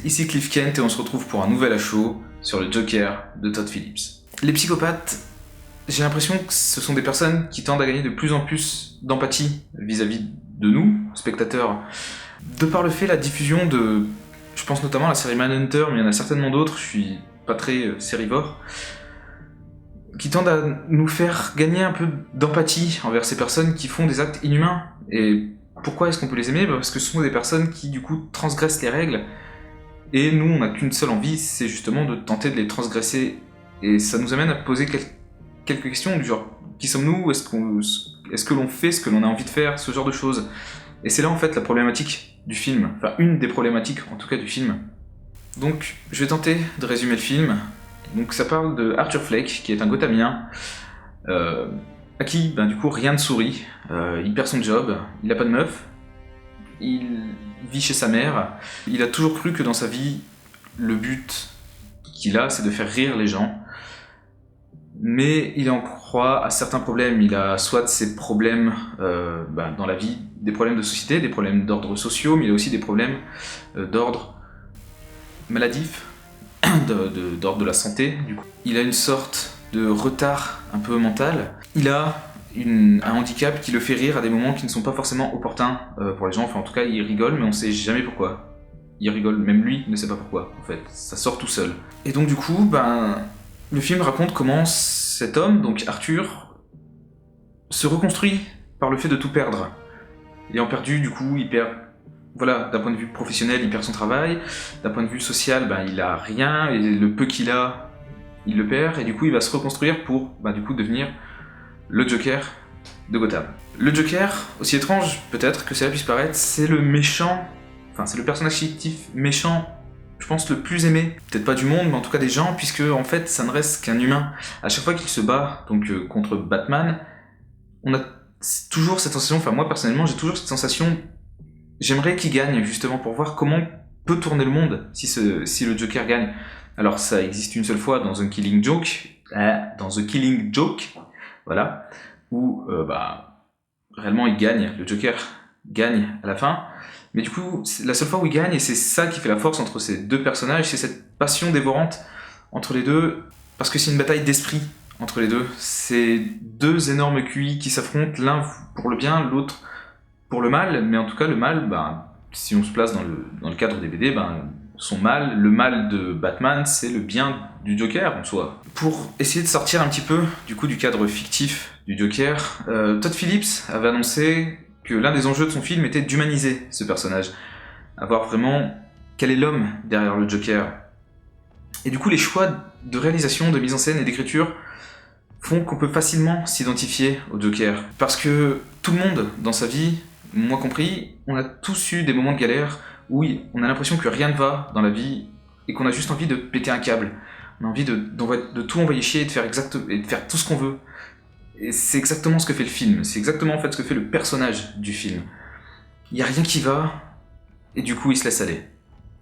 ici Cliff Kent et on se retrouve pour un nouvel à chaud sur le Joker de Todd Phillips. Les psychopathes, j'ai l'impression que ce sont des personnes qui tendent à gagner de plus en plus d'empathie vis-à-vis de nous, spectateurs, de par le fait la diffusion de, je pense notamment à la série Manhunter, mais il y en a certainement d'autres, je suis pas très sérivore, qui tendent à nous faire gagner un peu d'empathie envers ces personnes qui font des actes inhumains. Et pourquoi est-ce qu'on peut les aimer ? Parce que ce sont des personnes qui du coup transgressent les règles, et nous on n'a qu'une seule envie, c'est justement de tenter de les transgresser. Et ça nous amène à poser quelques questions du genre, qui sommes-nous ? Est-ce que l'on fait ce que l'on a envie de faire ? Ce genre de choses. Et c'est là en fait la problématique du film, enfin une des problématiques en tout cas du film. Donc je vais tenter de résumer le film. Donc ça parle de Arthur Fleck, qui est un Gothamien, à qui du coup rien ne sourit, il perd son job, il n'a pas de meuf, il vit chez sa mère, il a toujours cru que dans sa vie, le but qu'il a c'est de faire rire les gens, mais il en croit à certains problèmes. Il a soit ses problèmes dans la vie, des problèmes de société, des problèmes d'ordre sociaux, mais il a aussi des problèmes d'ordre maladif, d'ordre de la santé. Du coup, il a une sorte de retard un peu mental. Il a un handicap qui le fait rire à des moments qui ne sont pas forcément opportuns pour les gens. Enfin, en tout cas, il rigole, mais on sait jamais pourquoi. Il rigole, même lui ne sait pas pourquoi, en fait. Ça sort tout seul. Et donc, du coup, le film raconte comment cet homme, donc Arthur, se reconstruit par le fait de tout perdre. Ayant perdu, du coup, il perd... Voilà, d'un point de vue professionnel, il perd son travail. D'un point de vue social, il a rien, et le peu qu'il a, il le perd, et du coup, il va se reconstruire pour, du coup, devenir le Joker de Gotham. Le Joker, aussi étrange peut-être que cela puisse paraître, c'est le méchant, c'est le personnage fictif méchant, je pense, le plus aimé, peut-être pas du monde, mais en tout cas des gens, puisque en fait, ça ne reste qu'un humain. À chaque fois qu'il se bat donc contre Batman, on a toujours cette sensation, moi personnellement, j'ai toujours cette sensation, j'aimerais qu'il gagne, justement, pour voir comment peut tourner le monde si le Joker gagne. Alors ça existe une seule fois dans The Killing Joke, voilà, où réellement il gagne, le Joker gagne à la fin, mais du coup c'est la seule fois où il gagne, et c'est ça qui fait la force entre ces deux personnages, c'est cette passion dévorante entre les deux, parce que c'est une bataille d'esprit entre les deux, c'est deux énormes QI qui s'affrontent, l'un pour le bien, l'autre pour le mal, mais en tout cas le mal, si on se place dans le cadre des BD, son mal, le mal de Batman, c'est le bien du Joker en soi. Pour essayer de sortir un petit peu du cadre fictif du Joker, Todd Phillips avait annoncé que l'un des enjeux de son film était d'humaniser ce personnage, à voir vraiment quel est l'homme derrière le Joker. Et du coup, les choix de réalisation, de mise en scène et d'écriture font qu'on peut facilement s'identifier au Joker. Parce que tout le monde, dans sa vie, moi compris, on a tous eu des moments de galère où on a l'impression que rien ne va dans la vie et qu'on a juste envie de péter un câble. On a envie de tout envoyer chier et de faire tout ce qu'on veut. Et c'est exactement ce que fait le film, c'est exactement en fait ce que fait le personnage du film. Il n'y a rien qui va, et du coup il se laisse aller.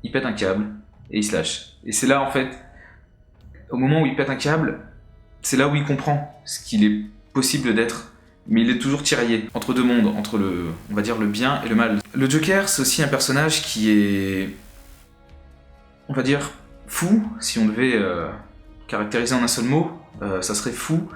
Il pète un câble, et il se lâche. Et c'est là en fait, au moment où il pète un câble, c'est là où il comprend ce qu'il est possible d'être. Mais il est toujours tiraillé entre deux mondes, entre on va dire le bien et le mal. Le Joker, c'est aussi un personnage qui est, on va dire, fou. Si on devait caractériser en un seul mot, ça serait fou.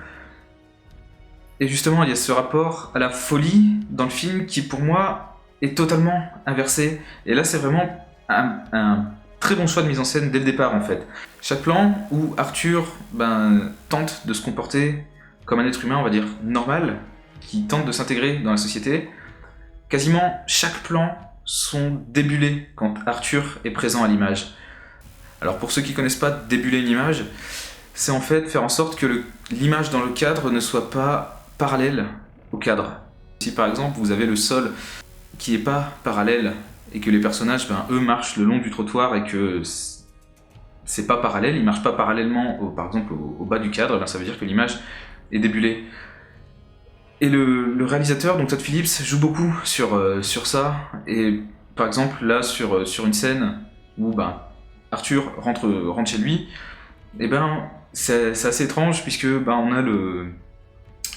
Et justement, il y a ce rapport à la folie dans le film qui, pour moi, est totalement inversé. Et là, c'est vraiment un très bon choix de mise en scène dès le départ, en fait. Chaque plan où Arthur tente de se comporter comme un être humain, on va dire, normal, qui tente de s'intégrer dans la société, quasiment chaque plan sont débulés quand Arthur est présent à l'image. Alors pour ceux qui connaissent pas débuler une image, c'est en fait faire en sorte que l'image dans le cadre ne soit pas parallèle au cadre. Si par exemple vous avez le sol qui est pas parallèle et que les personnages, eux marchent le long du trottoir et que c'est pas parallèle, ils marchent pas parallèlement par exemple au bas du cadre, ça veut dire que l'image est débulée. Et le réalisateur, donc Todd Phillips, joue beaucoup sur ça. Et par exemple, là, sur une scène où Arthur rentre chez lui, c'est assez étrange puisque on a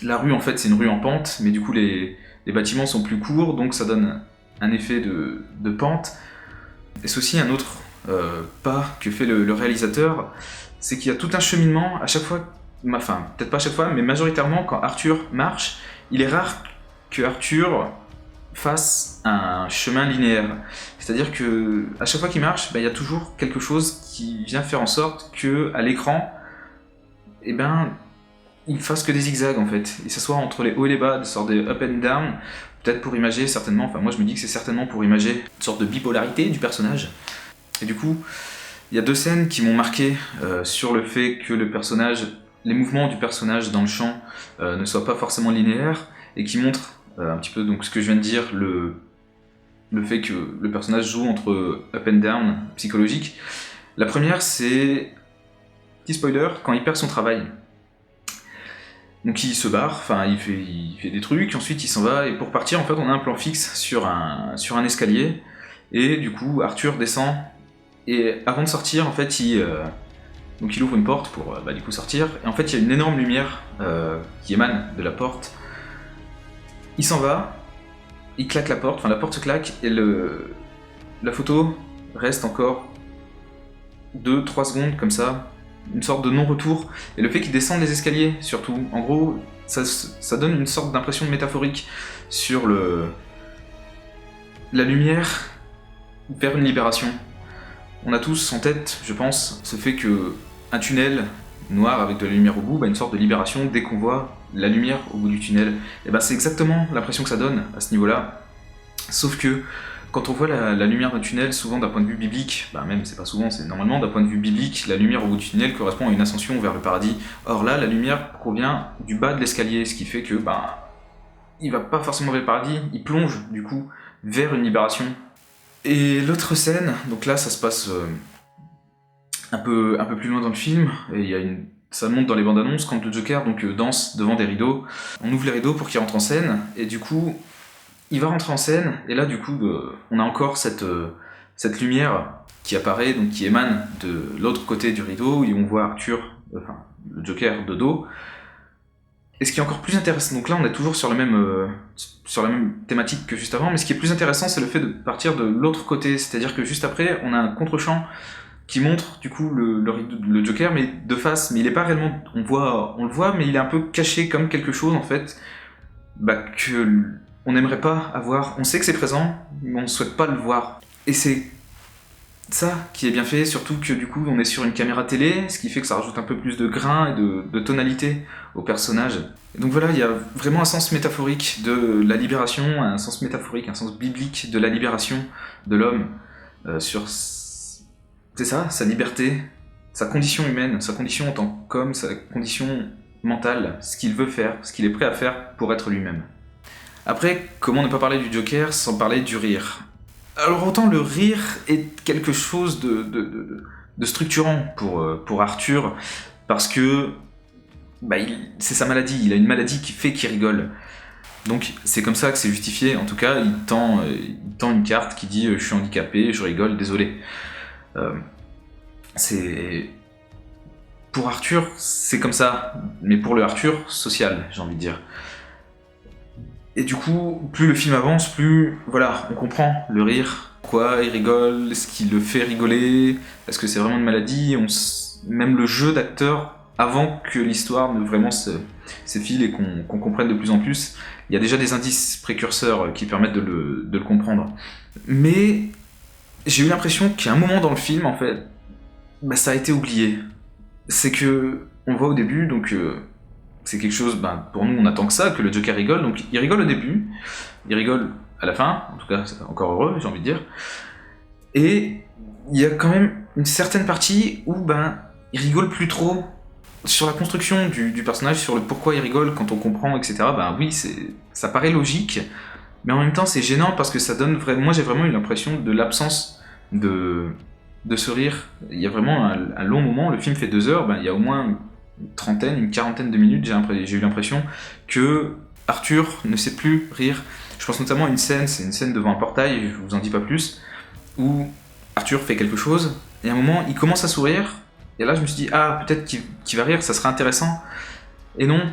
la rue, en fait, c'est une rue en pente, mais du coup, les bâtiments sont plus courts, donc ça donne un effet de pente. Et c'est aussi un autre pas que fait le réalisateur, c'est qu'il y a tout un cheminement à chaque fois, enfin peut-être pas à chaque fois, mais majoritairement quand Arthur marche, il est rare que Arthur fasse un chemin linéaire. C'est-à-dire que à chaque fois qu'il marche, il y a toujours quelque chose qui vient faire en sorte que à l'écran, il fasse que des zigzags en fait. Et ça soit entre les hauts et les bas, des sortes de up and down, peut-être pour imager certainement, enfin moi je me dis que c'est certainement pour imager une sorte de bipolarité du personnage. Et du coup, il y a deux scènes qui m'ont marqué sur le fait que le personnage, les mouvements du personnage dans le champ ne soient pas forcément linéaires et qui montrent un petit peu donc ce que je viens de dire, le fait que le personnage joue entre up and down psychologique. La première, c'est, petit spoiler, quand il perd son travail. Donc il se barre, enfin il fait des trucs, ensuite il s'en va, et pour partir, en fait, on a un plan fixe sur un escalier, et du coup, Arthur descend, et avant de sortir, en fait, donc il ouvre une porte pour du coup sortir, et en fait, il y a une énorme lumière qui émane de la porte. Il s'en va, il claque la porte, enfin la porte se claque, et la photo reste encore 2-3 secondes comme ça, une sorte de non-retour, et le fait qu'il descende les escaliers surtout, en gros, ça donne une sorte d'impression métaphorique sur la lumière vers une libération. On a tous en tête, je pense, ce fait que un tunnel noir avec de la lumière au bout, une sorte de libération dès qu'on voit la lumière au bout du tunnel. Et c'est exactement l'impression que ça donne à ce niveau-là, sauf que quand on voit la lumière d'un tunnel, souvent d'un point de vue biblique, même c'est pas souvent, c'est normalement d'un point de vue biblique, la lumière au bout du tunnel correspond à une ascension vers le paradis. Or là, la lumière provient du bas de l'escalier, ce qui fait que il va pas forcément vers le paradis, il plonge du coup vers une libération. Et l'autre scène, donc là ça se passe un peu plus loin dans le film, et ça monte dans les bandes annonces quand le Joker danse devant des rideaux. On ouvre les rideaux pour qu'il rentre en scène, et du coup il va rentrer en scène, et là du coup on a encore cette lumière qui apparaît, donc qui émane de l'autre côté du rideau, et on voit Arthur, le Joker de dos. Et ce qui est encore plus intéressant, donc là on est toujours sur la même thématique que juste avant, mais ce qui est plus intéressant, c'est le fait de partir de l'autre côté, c'est-à-dire que juste après on a un contre-champ qui montre du coup le Joker, mais de face, mais il est pas réellement, on le voit, mais il est un peu caché comme quelque chose en fait, que on n'aimerait pas avoir. On sait que c'est présent, mais on souhaite pas le voir. Et c'est ça qui est bien fait, surtout que du coup on est sur une caméra télé, ce qui fait que ça rajoute un peu plus de grain et de tonalité au personnage. Et donc voilà, il y a vraiment un sens métaphorique de la libération, un sens métaphorique, un sens biblique de la libération de l'homme sur, c'est ça, sa liberté, sa condition humaine, sa condition en tant qu'homme, sa condition mentale, ce qu'il veut faire, ce qu'il est prêt à faire pour être lui-même. Après, comment ne pas parler du Joker sans parler du rire? Alors autant le rire est quelque chose de structurant pour Arthur, parce que c'est sa maladie, il a une maladie qui fait qu'il rigole. Donc c'est comme ça que c'est justifié, en tout cas il tend une carte qui dit « je suis handicapé, je rigole, désolé ». Pour Arthur, c'est comme ça, mais pour le Arthur social, j'ai envie de dire. Et du coup, plus le film avance, plus on comprend le rire. Pourquoi il rigole? Est-ce qu'il le fait rigoler? Est-ce que c'est vraiment une maladie? Même le jeu d'acteur, avant que l'histoire ne vraiment s'effile et qu'on comprenne de plus en plus, il y a déjà des indices précurseurs qui permettent de le comprendre. Mais j'ai eu l'impression qu'à un moment dans le film, en fait, ça a été oublié. C'est que, on voit au début, donc c'est quelque chose, pour nous on attend que ça, que le Joker rigole, donc il rigole au début, il rigole à la fin, en tout cas c'est encore heureux, j'ai envie de dire, et il y a quand même une certaine partie où il rigole plus trop sur la construction du personnage, sur le pourquoi il rigole quand on comprend, etc. Oui, ça paraît logique, mais en même temps c'est gênant parce que ça donne vraiment, moi j'ai vraiment eu l'impression de l'absence de ce rire. Il y a vraiment un long moment, le film fait 2 heures, il y a au moins une quarantaine de minutes, j'ai eu l'impression que Arthur ne sait plus rire. Je pense notamment à une scène, c'est une scène devant un portail, je vous en dis pas plus, où Arthur fait quelque chose, et à un moment il commence à sourire, et là je me suis dit, peut-être qu'il va rire, ça sera intéressant. Et non,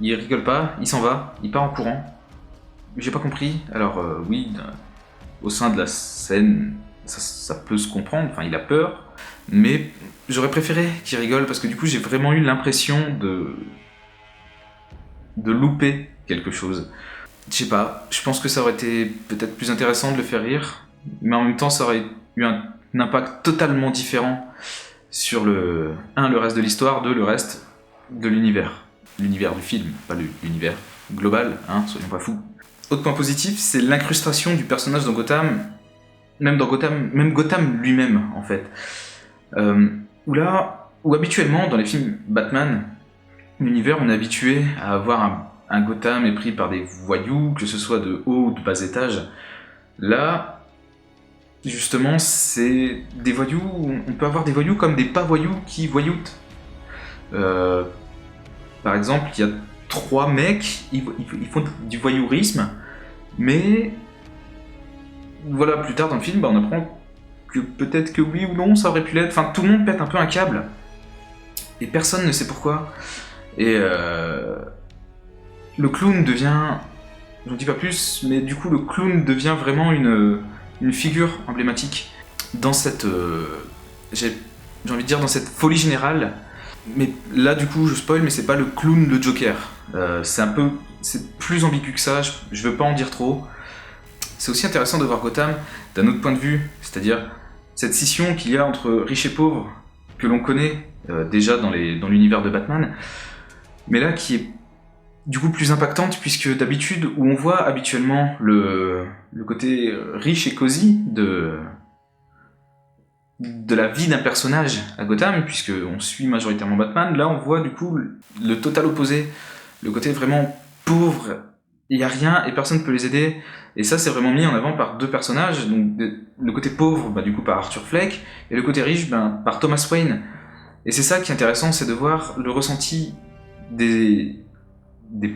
il rigole pas, il s'en va, il part en courant. J'ai pas compris, alors oui, au sein de la scène, ça peut se comprendre, enfin il a peur, mais j'aurais préféré qu'il rigole parce que du coup j'ai vraiment eu l'impression de louper quelque chose. Je sais pas, je pense que ça aurait été peut-être plus intéressant de le faire rire, mais en même temps ça aurait eu un impact totalement différent sur le reste de l'histoire, le reste de l'univers. L'univers du film, pas l'univers global, hein, soyons pas fous. Autre point positif, c'est l'incrustation du personnage dans Gotham, même Gotham lui-même en fait. Où habituellement dans les films Batman, l'univers on est habitué à avoir un Gotham épris par des voyous, que ce soit de haut ou de bas étage. Là, justement, c'est des voyous, on peut avoir des voyous comme des pas voyous qui voyoutent. Par exemple, il y a 3 mecs, ils font du voyourisme, mais voilà, plus tard dans le film, on apprend que peut-être que oui ou non, ça aurait pu l'être. Enfin, tout le monde pète un peu un câble, et personne ne sait pourquoi. Et le clown devient, j'en dis pas plus, mais du coup le clown devient vraiment une figure emblématique dans cette, j'ai envie de dire dans cette folie générale. Mais là du coup je spoil, mais c'est pas le clown le Joker. C'est plus ambigu que ça. Je veux pas en dire trop. C'est aussi intéressant de voir Gotham d'un autre point de vue, c'est-à-dire cette scission qu'il y a entre riches et pauvres que l'on connaît déjà dans l'univers de Batman, mais là qui est du coup plus impactante, puisque d'habitude, où on voit habituellement le côté riche et cosy de la vie d'un personnage à Gotham, puisqu'on suit majoritairement Batman, là on voit du coup le total opposé, le côté vraiment pauvre, il n'y a rien et personne ne peut les aider, et ça c'est vraiment mis en avant par 2 personnages, donc le côté pauvre du coup par Arthur Fleck, et le côté riche par Thomas Wayne. Et c'est ça qui est intéressant, c'est de voir le ressenti des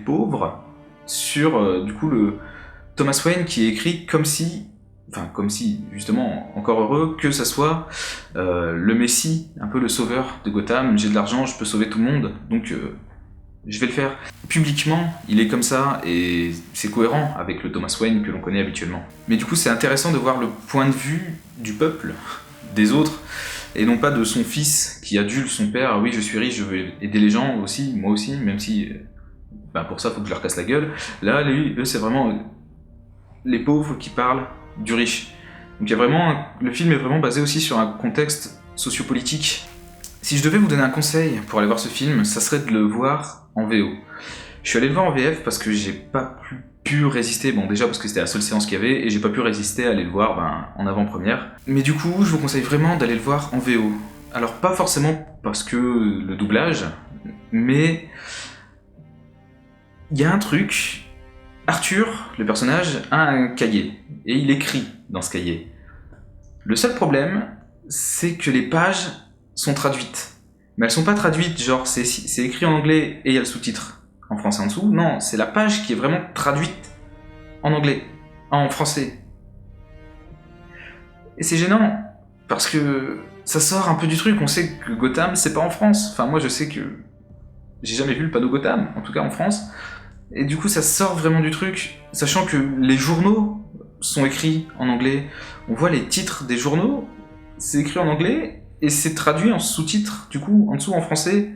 pauvres sur du coup le Thomas Wayne qui est écrit comme si justement encore heureux que ça soit le Messie, un peu le sauveur de Gotham. J'ai de l'argent, je peux sauver tout le monde, donc je vais le faire. Publiquement, il est comme ça et c'est cohérent avec le Thomas Wayne que l'on connaît habituellement. Mais du coup, c'est intéressant de voir le point de vue du peuple, des autres, et non pas de son fils qui adule son père. Ah oui, je suis riche, je veux aider les gens aussi, moi aussi, même si pour ça, faut que je leur casse la gueule. Là, eux, c'est vraiment les pauvres qui parlent du riche. Donc il y a vraiment le film est vraiment basé aussi sur un contexte sociopolitique. Si je devais vous donner un conseil pour aller voir ce film, ça serait de le voir en VO. Je suis allé le voir en VF parce que j'ai pas pu résister, bon déjà parce que c'était la seule séance qu'il y avait, et j'ai pas pu résister à aller le voir en avant-première. Mais du coup, je vous conseille vraiment d'aller le voir en VO. Alors pas forcément parce que le doublage, mais il y a un truc, Arthur, le personnage, a un cahier, et il écrit dans ce cahier. Le seul problème, c'est que les pages sont traduites. Mais elles sont pas traduites, genre c'est écrit en anglais et il y a le sous-titre en français en dessous. Non, c'est la page qui est vraiment traduite en anglais, en français. Et c'est gênant, parce que ça sort un peu du truc, on sait que Gotham, c'est pas en France. Enfin, moi je sais que j'ai jamais vu le panneau Gotham, en tout cas en France. Et du coup, ça sort vraiment du truc, sachant que les journaux sont écrits en anglais. On voit les titres des journaux, c'est écrit en anglais, et c'est traduit en sous-titres, du coup, en dessous en français.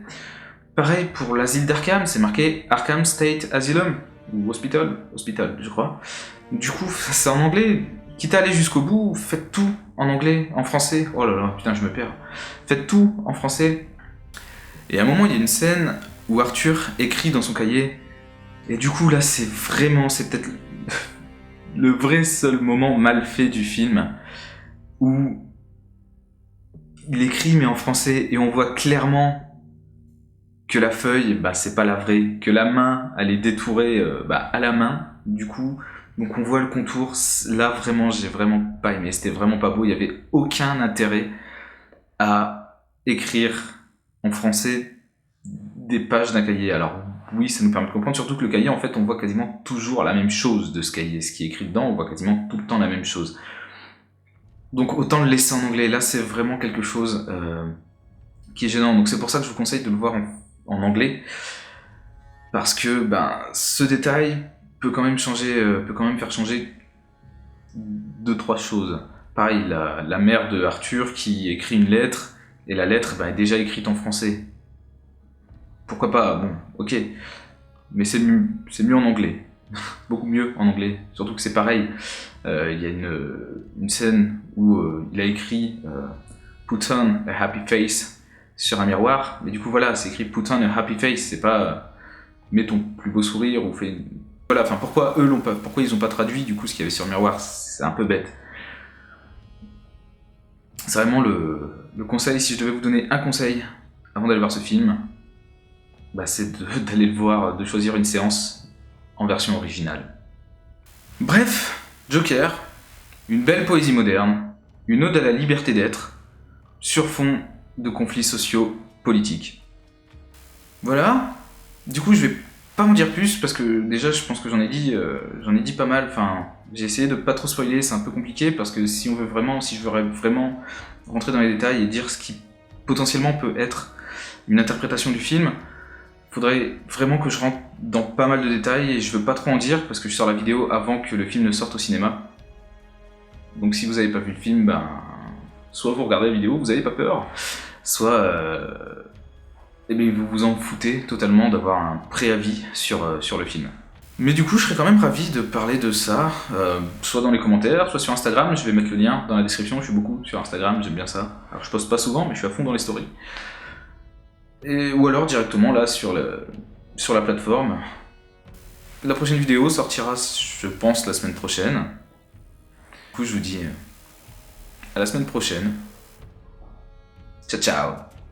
Pareil pour l'asile d'Arkham, c'est marqué Arkham State Asylum, ou Hospital, je crois. Du coup, c'est en anglais. Quitte à aller jusqu'au bout, faites tout en anglais, en français. Oh là là, putain, je me perds. Faites tout en français. Et à un moment, il y a une scène où Arthur écrit dans son cahier. Et du coup, là, c'est peut-être le vrai seul moment mal fait du film où il écrit mais en français et on voit clairement que la feuille, c'est pas la vraie, que la main, elle est détourée à la main, du coup. Donc on voit le contour. Là, vraiment, j'ai vraiment pas aimé. C'était vraiment pas beau. Il y avait aucun intérêt à écrire en français des pages d'un cahier. Alors, oui, ça nous permet de comprendre, surtout que le cahier, en fait, on voit quasiment toujours la même chose de ce cahier. Ce qui est écrit dedans, on voit quasiment tout le temps la même chose. Donc autant le laisser en anglais. Là, c'est vraiment quelque chose qui est gênant. Donc c'est pour ça que je vous conseille de le voir en anglais. Parce que ce détail peut quand même faire changer 2-3 choses. Pareil, la mère de Arthur qui écrit une lettre, et la lettre est déjà écrite en français. Pourquoi pas? Bon, ok. Mais c'est mieux en anglais. Beaucoup mieux en anglais. Surtout que c'est pareil. Il y a une scène où il a écrit Put on a happy face sur un miroir. Mais du coup, voilà, c'est écrit Put on a happy face. C'est pas mets ton plus beau sourire ou fais une... Voilà, enfin, pourquoi ils ont pas traduit du coup ce qu'il y avait sur le miroir? C'est un peu bête. C'est vraiment le conseil, si je devais vous donner un conseil avant d'aller voir ce film, c'est d'aller le voir, de choisir une séance en version originale. Bref, Joker, une belle poésie moderne, une ode à la liberté d'être, sur fond de conflits sociaux politiques. Voilà, du coup je vais pas en dire plus parce que déjà je pense que j'en ai dit pas mal, enfin j'ai essayé de pas trop spoiler, c'est un peu compliqué parce que si je veux vraiment rentrer dans les détails et dire ce qui potentiellement peut être une interprétation du film, faudrait vraiment que je rentre dans pas mal de détails et je veux pas trop en dire parce que je sors la vidéo avant que le film ne sorte au cinéma. Donc si vous avez pas vu le film, soit vous regardez la vidéo, vous avez pas peur, soit vous vous en foutez totalement d'avoir un préavis sur le film. Mais du coup, je serais quand même ravi de parler de ça, soit dans les commentaires, soit sur Instagram. Je vais mettre le lien dans la description, je suis beaucoup sur Instagram, j'aime bien ça. Alors je poste pas souvent, mais je suis à fond dans les stories. Ou alors directement là sur la plateforme. La prochaine vidéo sortira, je pense, la semaine prochaine. Du coup, je vous dis à la semaine prochaine. Ciao, ciao!